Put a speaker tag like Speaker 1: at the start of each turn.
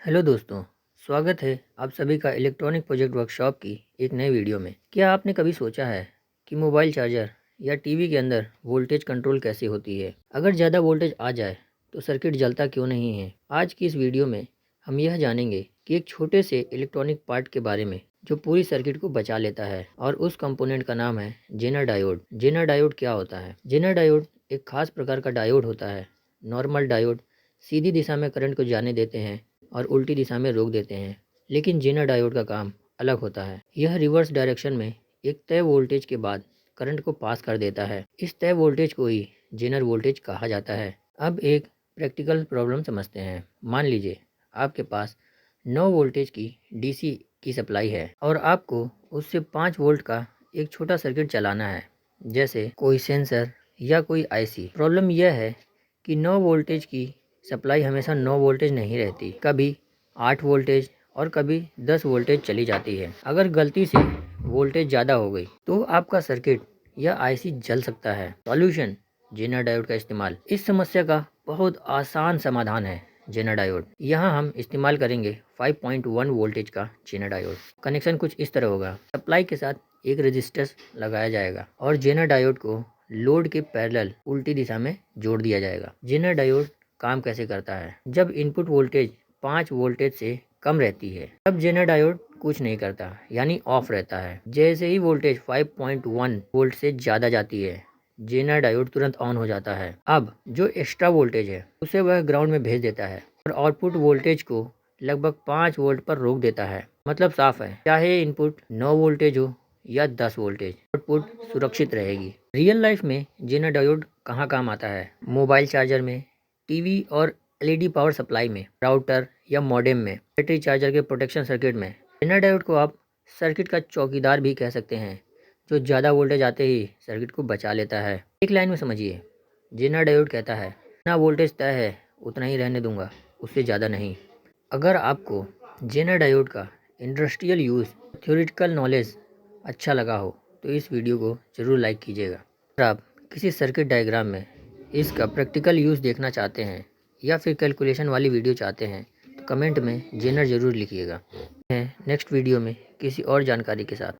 Speaker 1: Hello दोस्तों, स्वागत है आप सभी का इलेक्ट्रॉनिक प्रोजेक्ट वर्कशॉप की एक नई वीडियो में। क्या आपने कभी सोचा है कि मोबाइल चार्जर या टीवी के अंदर वोल्टेज कंट्रोल कैसे होती है? अगर ज़्यादा वोल्टेज आ जाए तो सर्किट जलता क्यों नहीं है? आज की इस वीडियो में हम यह जानेंगे कि एक छोटे से इलेक्ट्रॉनिक पार्ट के बारे में जो पूरी सर्किट को बचा लेता है, और उस कंपोनेंट का नाम है जेनर डायोड। जेनर डायोड क्या होता है? जेनर डायोड एक खास प्रकार का डायोड होता है। नॉर्मल डायोड सीधी दिशा में करंट को जाने देते हैं और उल्टी दिशा में रोक देते हैं, लेकिन जेनर डायोड का काम अलग होता है। यह रिवर्स डायरेक्शन में एक तय वोल्टेज के बाद करंट को पास कर देता है। इस तय वोल्टेज को ही जेनर वोल्टेज कहा जाता है। अब एक प्रैक्टिकल प्रॉब्लम समझते हैं। मान लीजिए आपके पास 9 वोल्टेज की डीसी की सप्लाई है और आपको उससे 5 वोल्ट का एक छोटा सर्किट चलाना है, जैसे कोई सेंसर या कोई आईसी। प्रॉब्लम यह है कि 9 वोल्टेज की सप्लाई हमेशा 9 वोल्टेज नहीं रहती, कभी 8 वोल्टेज और कभी 10 वोल्टेज चली जाती है। अगर गलती से वोल्टेज ज़्यादा हो गई तो आपका सर्किट या आईसी जल सकता है। सॉल्यूशन: जेनर डायोड का इस्तेमाल। इस समस्या का बहुत आसान समाधान है जेनर डायोड। यहाँ हम इस्तेमाल करेंगे 5.1 वोल्टेज का जेनर डायोड। कनेक्शन कुछ इस तरह होगा। सप्लाई के साथ एक रेजिस्टर लगाया जाएगा और जेनर डायोड को लोड के पैरेलल उल्टी दिशा में जोड़ दिया जाएगा। जेनर डायोड काम कैसे करता है? जब इनपुट वोल्टेज 5 वोल्टेज से कम रहती है तब जेनर डायोड कुछ नहीं करता, यानी ऑफ रहता है। जैसे ही वोल्टेज 5.1 वोल्ट से ज़्यादा जाती है, जेनर डायोड तुरंत ऑन हो जाता है। अब जो एक्स्ट्रा वोल्टेज है उसे वह ग्राउंड में भेज देता है और आउटपुट वोल्टेज को लगभग 5 वोल्ट पर रोक देता है। मतलब साफ है, चाहे इनपुट 9 वोल्टेज हो या 10 वोल्टेज, आउटपुट सुरक्षित रहेगी। रियल लाइफ में जेनर डायोड कहाँ काम आता है? मोबाइल चार्जर में, टीवी और एलईडी पावर सप्लाई में, राउटर या मॉडेम में, बैटरी चार्जर के प्रोटेक्शन सर्किट में। जेनर डायोड को आप सर्किट का चौकीदार भी कह सकते हैं, जो ज़्यादा वोल्टेज आते ही सर्किट को बचा लेता है। एक लाइन में समझिए, जेनर डायोड कहता है जितना वोल्टेज तय है उतना ही रहने दूंगा, उससे ज़्यादा नहीं। अगर आपको जेनर डायोड का इंडस्ट्रियल यूज़, थ्योरेटिकल नॉलेज अच्छा लगा हो तो इस वीडियो को ज़रूर लाइक कीजिएगा। अगर आप किसी सर्किट डायग्राम में इसका प्रैक्टिकल यूज़ देखना चाहते हैं या फिर कैलकुलेशन वाली वीडियो चाहते हैं तो कमेंट में जेनर ज़रूर लिखिएगा। नेक्स्ट वीडियो में किसी और जानकारी के साथ।